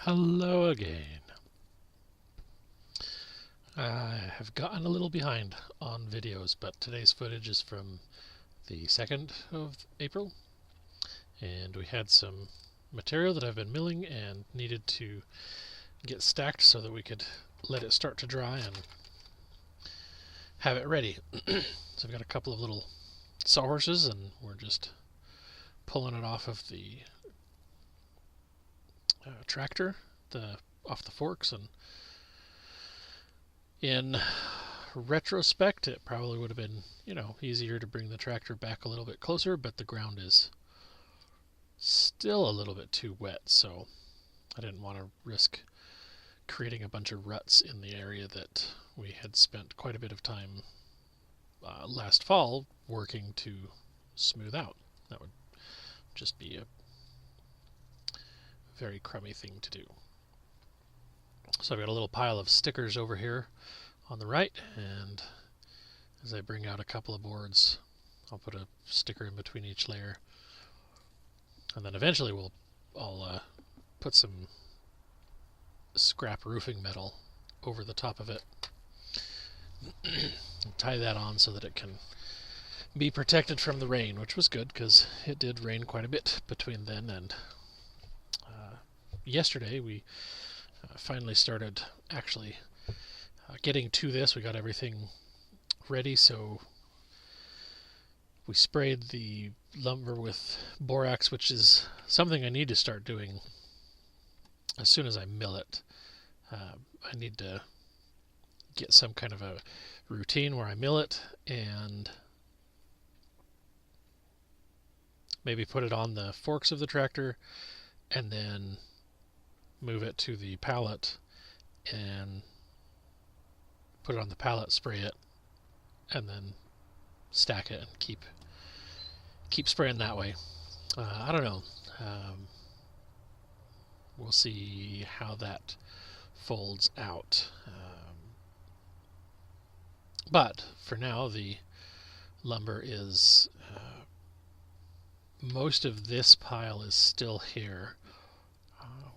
Hello again. I have gotten a little behind on videos, but today's footage is from the 2nd of April, and we had some material that I've been milling and needed to get stacked so that we could let it start to dry and have it ready. So I've got a couple of little sawhorses, and we're just pulling it off of the tractor, off the forks, and in retrospect, it probably would have been, easier to bring the tractor back a little bit closer, but the ground is still a little bit too wet, so I didn't want to risk creating a bunch of ruts in the area that we had spent quite a bit of time last fall working to smooth out. That would just be a very crummy thing to do. So I've got a little pile of stickers over here on the right, and as I bring out a couple of boards, I'll put a sticker in between each layer, and then eventually I'll put some scrap roofing metal over the top of it, tie that on so that it can be protected from the rain, which was good because it did rain quite a bit between then and yesterday. We finally started actually getting to this. We got everything ready, so we sprayed the lumber with borax, which is something I need to start doing as soon as I mill it. I need to get some kind of a routine where I mill it and maybe put it on the forks of the tractor and then move it to the pallet and put it on the pallet, spray it, and then stack it and keep spraying that way. I don't know. We'll see how that folds out. But for now, the lumber is most of this pile is still here.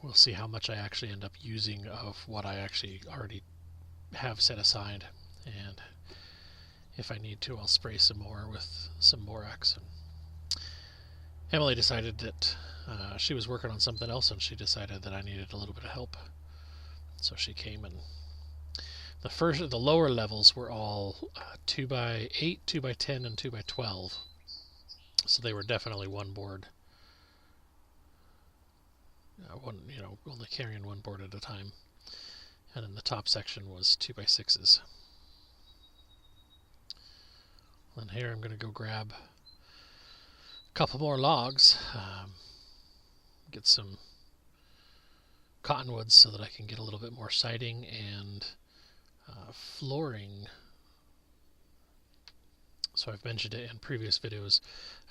We'll see how much I actually end up using of what I actually already have set aside, and if I need to, I'll spray some more with some borax. Emily decided that she was working on something else, and she decided that I needed a little bit of help, so she came, and the lower levels were all 2x8, 2x10, and 2x12, so they were definitely one board. Only carrying one board at a time. And then the top section was 2x6s. And here I'm going to go grab a couple more logs, get some cottonwoods so that I can get a little bit more siding and flooring. So I've mentioned it in previous videos.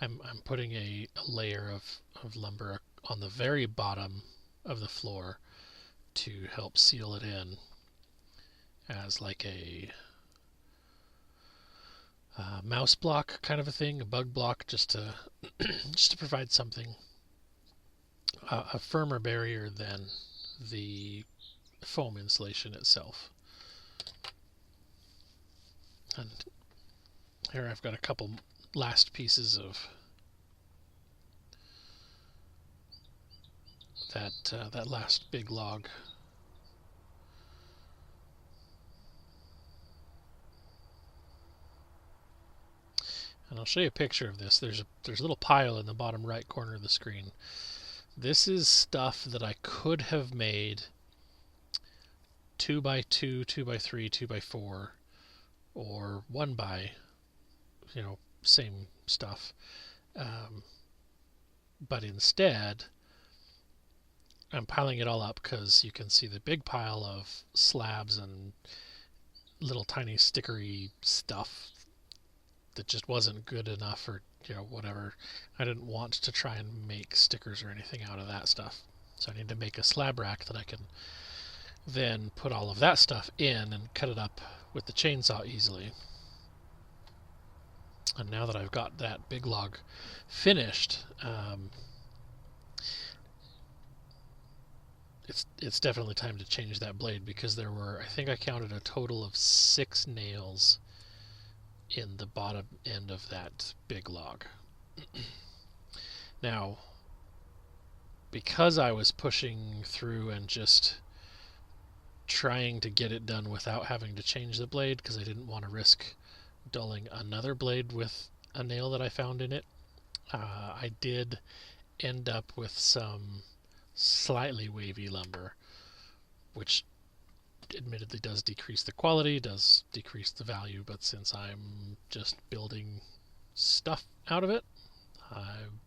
I'm putting a layer of lumber on the very bottom of the floor to help seal it in as like a mouse block kind of a thing, a bug block, just to provide something, a firmer barrier than the foam insulation itself. And here I've got a couple last pieces of that last big log. And I'll show you a picture of this. There's a little pile in the bottom right corner of the screen. This is stuff that I could have made 2x2, 2x3, 2x4, or 1x, same stuff. But instead, I'm piling it all up because you can see the big pile of slabs and little tiny stickery stuff that just wasn't good enough, or whatever. I didn't want to try and make stickers or anything out of that stuff, so I need to make a slab rack that I can then put all of that stuff in and cut it up with the chainsaw easily. And now that I've got that big log finished, it's definitely time to change that blade, because there were, I think I counted a total of 6 nails in the bottom end of that big log. Now, because I was pushing through and just trying to get it done without having to change the blade, because I didn't want to risk dulling another blade with a nail that I found in it, I did end up with some slightly wavy lumber, which admittedly does decrease the quality, does decrease the value, but since I'm just building stuff out of it, I'm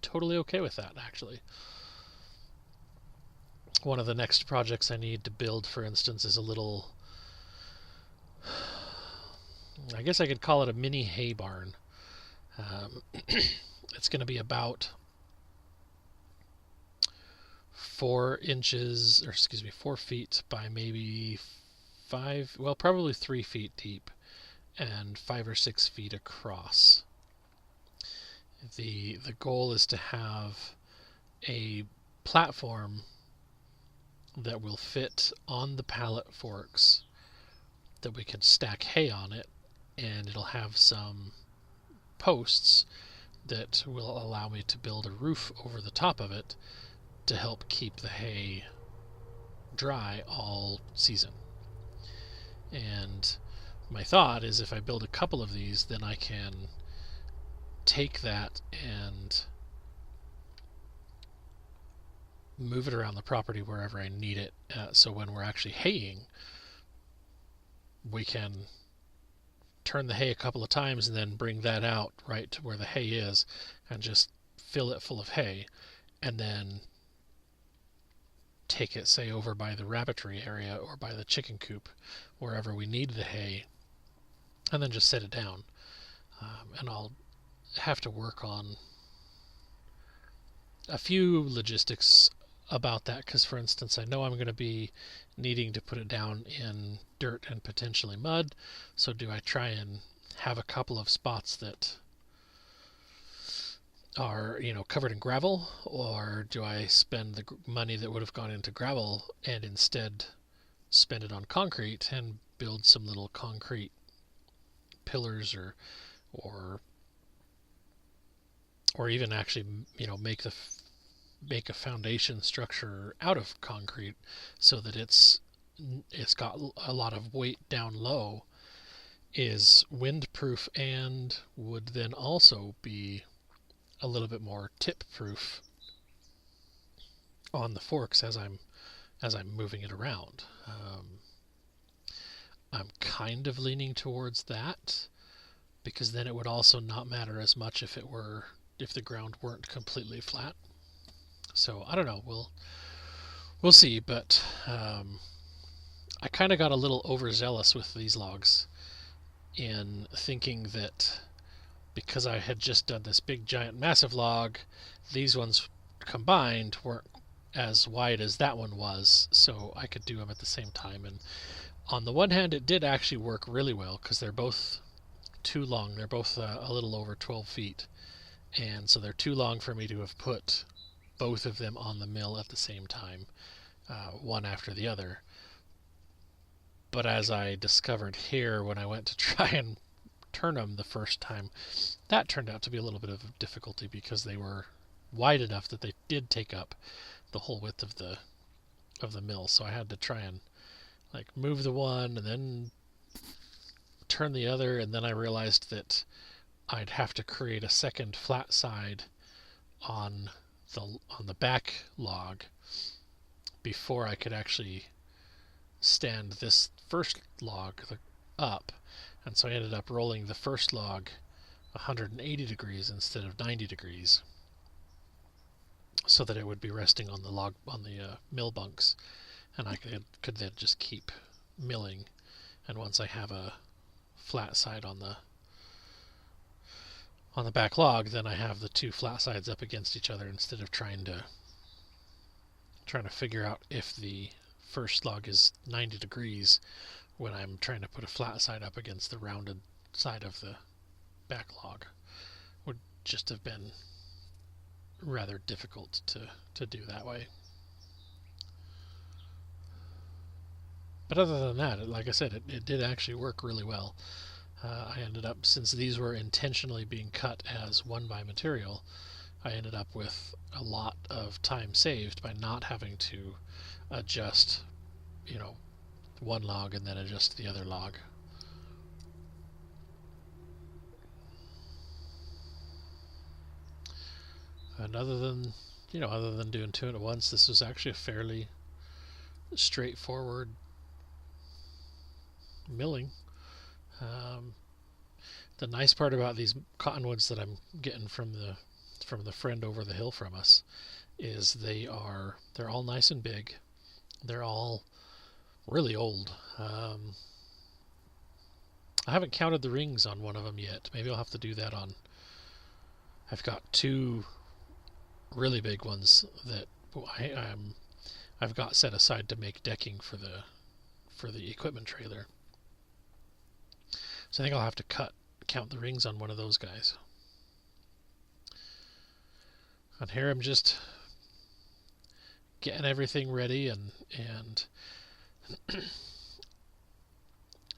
totally okay with that, actually. One of the next projects I need to build, for instance, is a little, I guess I could call it a mini hay barn. It's going to be about 4 inches, or excuse me, 4 feet by maybe 5, well, probably 3 feet deep and 5 or 6 feet across. The goal is to have a platform that will fit on the pallet forks, that we can stack hay on it, and it'll have some posts that will allow me to build a roof over the top of it to help keep the hay dry all season. And my thought is, if I build a couple of these, then I can take that and move it around the property wherever I need it. So when we're actually haying, we can turn the hay a couple of times and then bring that out right to where the hay is and just fill it full of hay, and then take it, say, over by the rabbitry area or by the chicken coop, wherever we need the hay, and then just set it down. And I'll have to work on a few logistics about that, because, for instance, I know I'm going to be needing to put it down in dirt and potentially mud. So do I try and have a couple of spots that are, covered in gravel, or do I spend the money that would have gone into gravel and instead spend it on concrete and build some little concrete pillars, or even actually, make a foundation structure out of concrete, so that it's got a lot of weight down low, is windproof, and would then also be a little bit more tip proof on the forks as I'm moving it around. I'm kind of leaning towards that, because then it would also not matter as much if the ground weren't completely flat. So I don't know. We'll see. But I kind of got a little overzealous with these logs, in thinking that because I had just done this big, giant, massive log, these ones combined weren't as wide as that one was, so I could do them at the same time. And on the one hand, it did actually work really well, because they're both too long. They're both a little over 12 feet, and so they're too long for me to have put both of them on the mill at the same time, one after the other. But as I discovered here when I went to try and turn them the first time, that turned out to be a little bit of a difficulty, because they were wide enough that they did take up the whole width of the mill. So I had to try and move the one and then turn the other, and then I realized that I'd have to create a second flat side on the back log before I could actually stand this first log up. And so I ended up rolling the first log 180 degrees instead of 90 degrees, so that it would be resting on the mill bunks, and I could then just keep milling. And once I have a flat side on the back log, then I have the two flat sides up against each other, instead of trying to figure out if the first log is 90 degrees when I'm trying to put a flat side up against the rounded side of the back log. Would just have been rather difficult to do that way. But other than that, like I said, it did actually work really well. I ended up, since these were intentionally being cut as 1x material, I ended up with a lot of time saved by not having to adjust, one log and then adjust the other log. And other than doing two at once, this was actually a fairly straightforward milling. The nice part about these cottonwoods that I'm getting from the friend over the hill from us is they're all nice and big. They're all really old. I haven't counted the rings on one of them yet. Maybe I'll have to do that on. I've got two really big ones that I've got set aside to make decking for the equipment trailer. So I think I'll have to count the rings on one of those guys. And here I'm just getting everything ready, and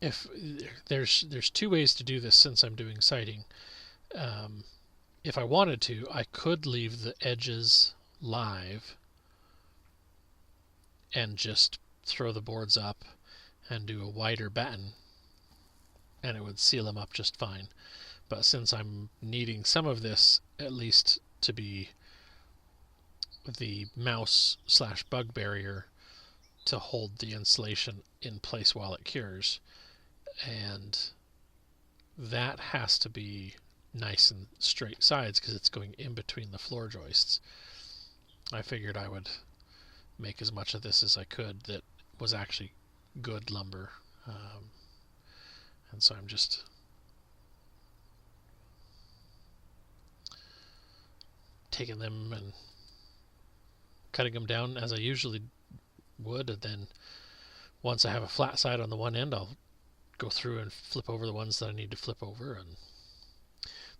if there's two ways to do this since I'm doing siding. If I wanted to, I could leave the edges live and just throw the boards up and do a wider batten, and it would seal them up just fine. But since I'm needing some of this at least to be the mouse/bug barrier to hold the insulation in place while it cures, and that has to be nice and straight sides because it's going in between the floor joists. I figured I would make as much of this as I could that was actually good lumber, and so I'm just taking them and cutting them down as I usually would, and then once I have a flat side on the one end, I'll go through and flip over the ones that I need to flip over. And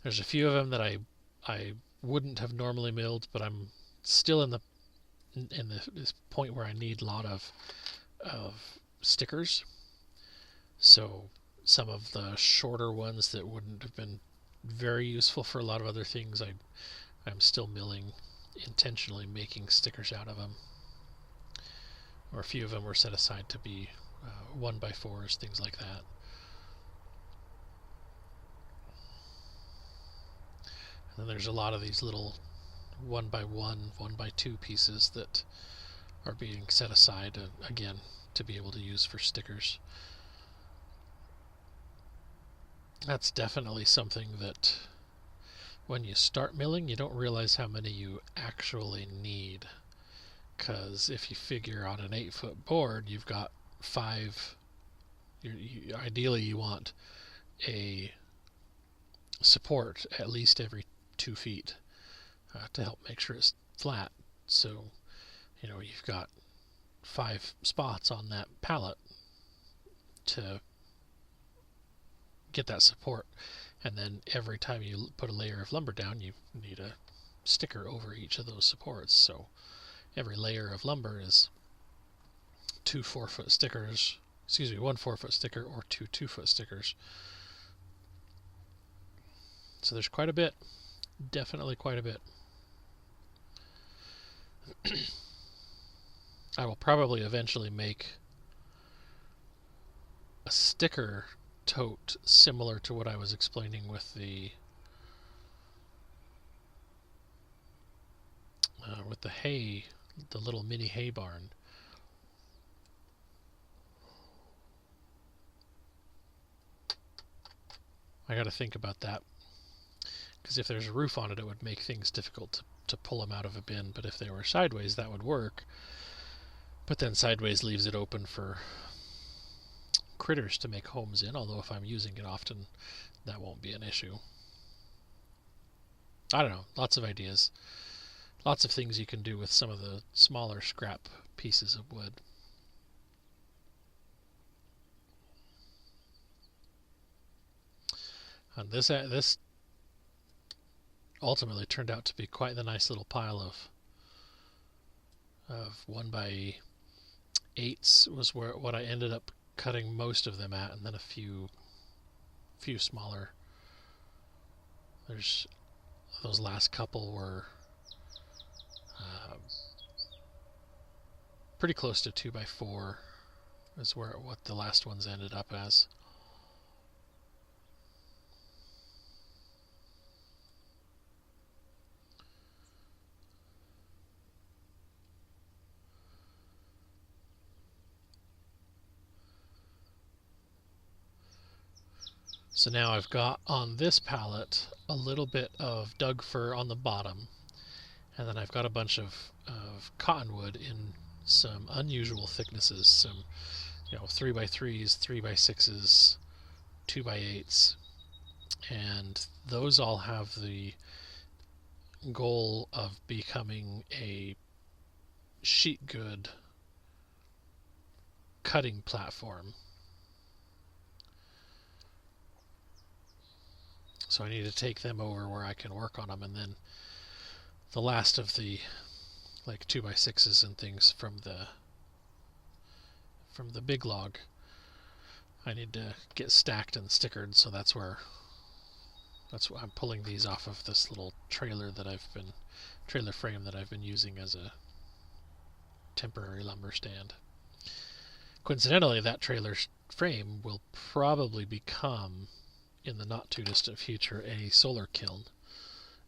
there's a few of them that I wouldn't have normally milled, but I'm still in this point where I need a lot of stickers. So some of the shorter ones that wouldn't have been very useful for a lot of other things, I'm still milling, intentionally making stickers out of them. Or a few of them were set aside to be 1x4s, things like that. And then there's a lot of these little 1x1, 1x2 pieces that are being set aside, again, to be able to use for stickers. That's definitely something that when you start milling, you don't realize how many you actually need. Because if you figure on an 8-foot board, you've got 5. Ideally, you want a support at least every 2 feet to help make sure it's flat. So, you've got 5 spots on that pallet to get that support. And then every time you put a layer of lumber down, you need a sticker over each of those supports. So every layer of lumber is 2 4-foot stickers, 1 4-foot sticker or 2 2-foot stickers. So there's quite a bit, definitely quite a bit. I will probably eventually make a sticker tote similar to what I was explaining with the hay, the little mini hay barn. I got to think about that, because if there's a roof on it, it would make things difficult to pull them out of a bin, but if they were sideways, that would work. But then sideways leaves it open for critters to make homes in, although if I'm using it often, that won't be an issue. I don't know, lots of ideas. Lots of things you can do with some of the smaller scrap pieces of wood. And this ultimately turned out to be quite the nice little pile of 1x8 8s was what I ended up cutting most of them at, and then a few smaller. There's those last couple were pretty close to 2x4 is what the last ones ended up as. So now I've got on this palette a little bit of Doug fir on the bottom, and then I've got a bunch of cottonwood in some unusual thicknesses, some 3x3s, 3x6s, 2x8s, and those all have the goal of becoming a sheet good cutting platform. So I need to take them over where I can work on them, and then the last of the like 2x6s and things from the big log I need to get stacked and stickered, so that's why I'm pulling these off of this little trailer frame that I've been using as a temporary lumber stand. Coincidentally, that trailer frame will probably become, in the not too distant future, a solar kiln,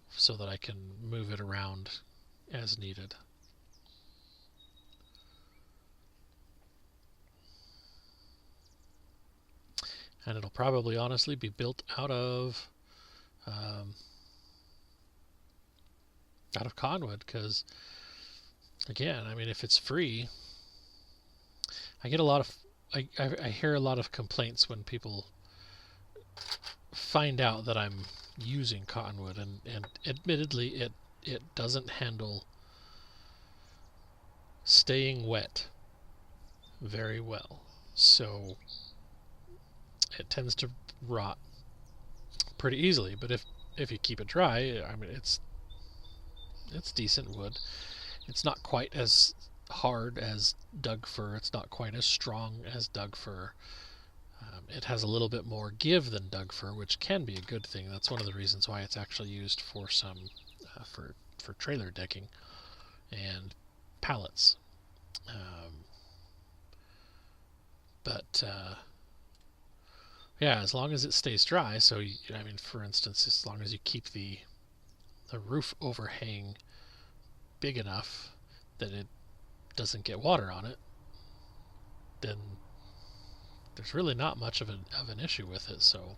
so that I can move it around as needed. And it'll probably honestly be built out of cottonwood, because again, I mean, if it's free, I get a lot of I hear a lot of complaints when people find out that I'm using cottonwood, and admittedly it doesn't handle staying wet very well, so it tends to rot pretty easily. But if you keep it dry, I mean, it's decent wood. It's not quite as hard as Doug fir. It's not quite as strong as Doug fir. It has a little bit more give than Doug fir, which can be a good thing. That's one of the reasons why it's actually used for some for trailer decking and pallets. But yeah, as long as it stays dry. So I mean, for instance, as long as you keep the roof overhang big enough that it doesn't get water on it, then there's really not much of an issue with it. So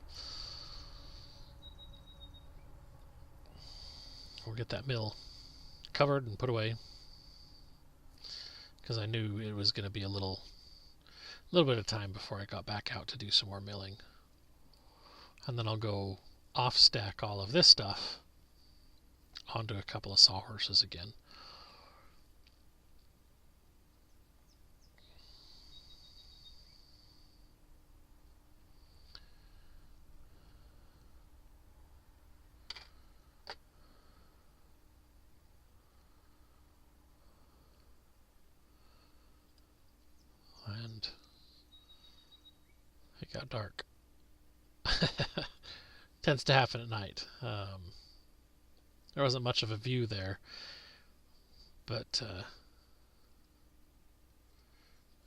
we'll get that mill covered and put away, because I knew it was going to be a little bit of time before I got back out to do some more milling. And then I'll go off stack all of this stuff onto a couple of sawhorses again. And it got dark. Tends to happen at night. There wasn't much of a view there, but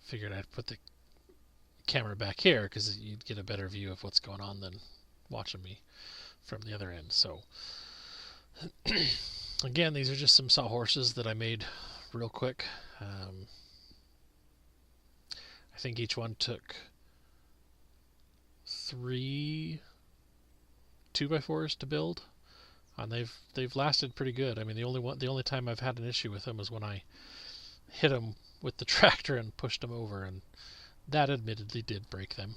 figured I'd put the camera back here because you'd get a better view of what's going on than watching me from the other end. So again, these are just some sawhorses that I made real quick. I think each one took 3 2x4s to build, and they've lasted pretty good. I mean, the only time I've had an issue with them was when I hit them with the tractor and pushed them over, and that admittedly did break them,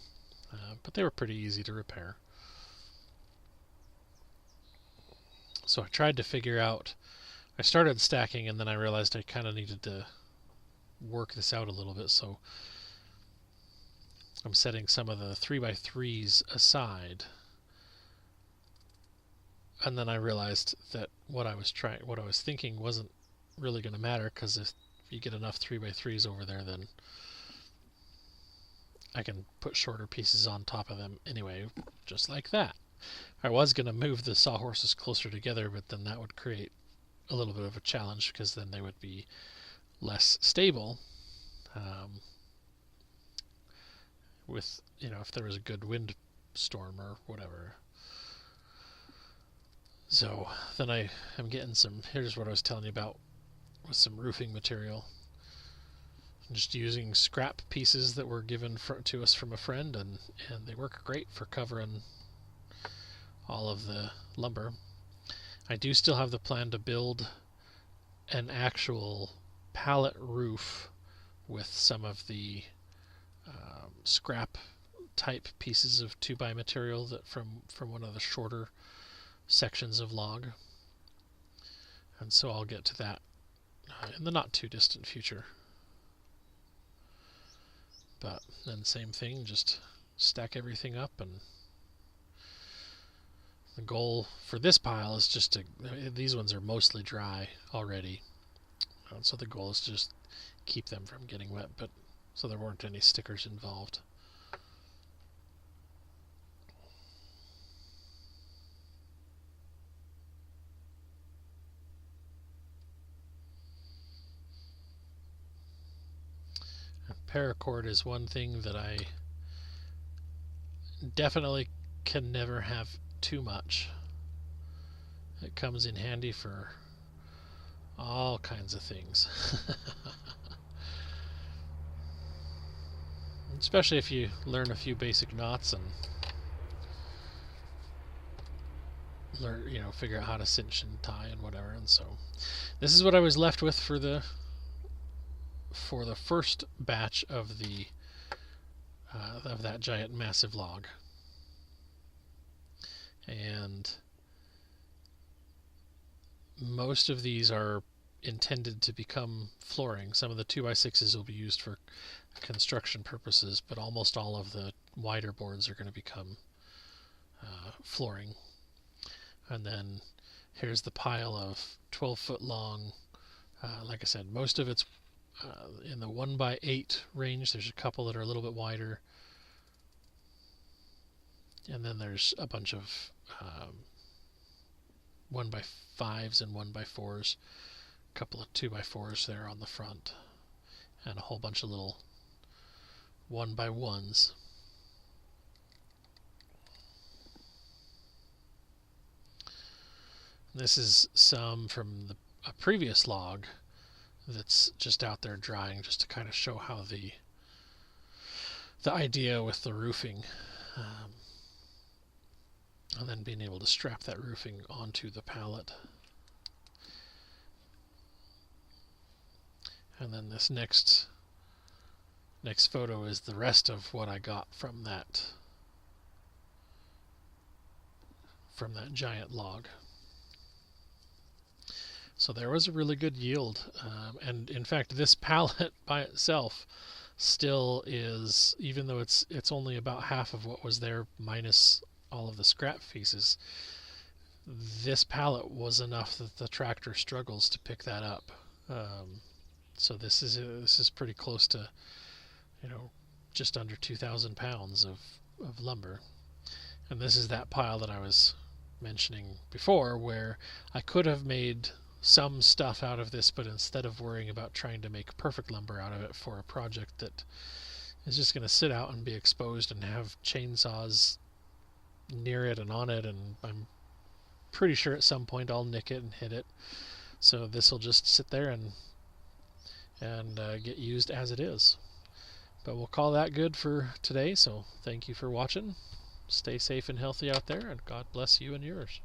but they were pretty easy to repair. So I tried to figure out. I started stacking, and then I realized I kind of needed to work this out a little bit. So I'm setting some of the 3x3s aside, and then I realized that what I was thinking wasn't really going to matter, because if you get enough 3x3s over there, then I can put shorter pieces on top of them anyway, just like that. I was going to move the sawhorses closer together, but then that would create a little bit of a challenge because then they would be less stable. With, if there was a good wind storm or whatever. So then I am getting here's what I was telling you about with some roofing material. I'm just using scrap pieces that were given to us from a friend, and they work great for covering all of the lumber. I do still have the plan to build an actual pallet roof with some of the scrap type pieces of 2x material that from one of the shorter sections of log, and so I'll get to that in the not too distant future. But then same thing, just stack everything up, and the goal for this pile is just to, these ones are mostly dry already, so the goal is to just keep them from getting wet, but so there weren't any stickers involved. And paracord is one thing that I definitely can never have too much. It comes in handy for all kinds of things. Especially if you learn a few basic knots and learn, figure out how to cinch and tie and whatever. And so this is what I was left with for the first batch of that giant massive log. And most of these are intended to become flooring. Some of the 2x6s will be used for construction purposes, but almost all of the wider boards are going to become flooring. And then here's the pile of 12-foot long. Like I said, most of it's in the 1x8 range. There's a couple that are a little bit wider. And then there's a bunch of 1x5s and 1x4s. A couple of 2x4s there on the front. And a whole bunch of little 1x1s. This is some from a previous log that's just out there drying, just to kind of show how the idea with the roofing, and then being able to strap that roofing onto the pallet. And then this next photo is the rest of what I got from that giant log. So there was a really good yield, and in fact this pallet by itself still is, even though it's only about half of what was there minus all of the scrap pieces, this pallet was enough that the tractor struggles to pick that up. So this is pretty close to, just under 2,000 pounds of lumber. And this is that pile that I was mentioning before, where I could have made some stuff out of this, but instead of worrying about trying to make perfect lumber out of it for a project that is just going to sit out and be exposed and have chainsaws near it and on it, and I'm pretty sure at some point I'll nick it and hit it. So this will just sit there and get used as it is. But we'll call that good for today, so thank you for watching. Stay safe and healthy out there, and God bless you and yours.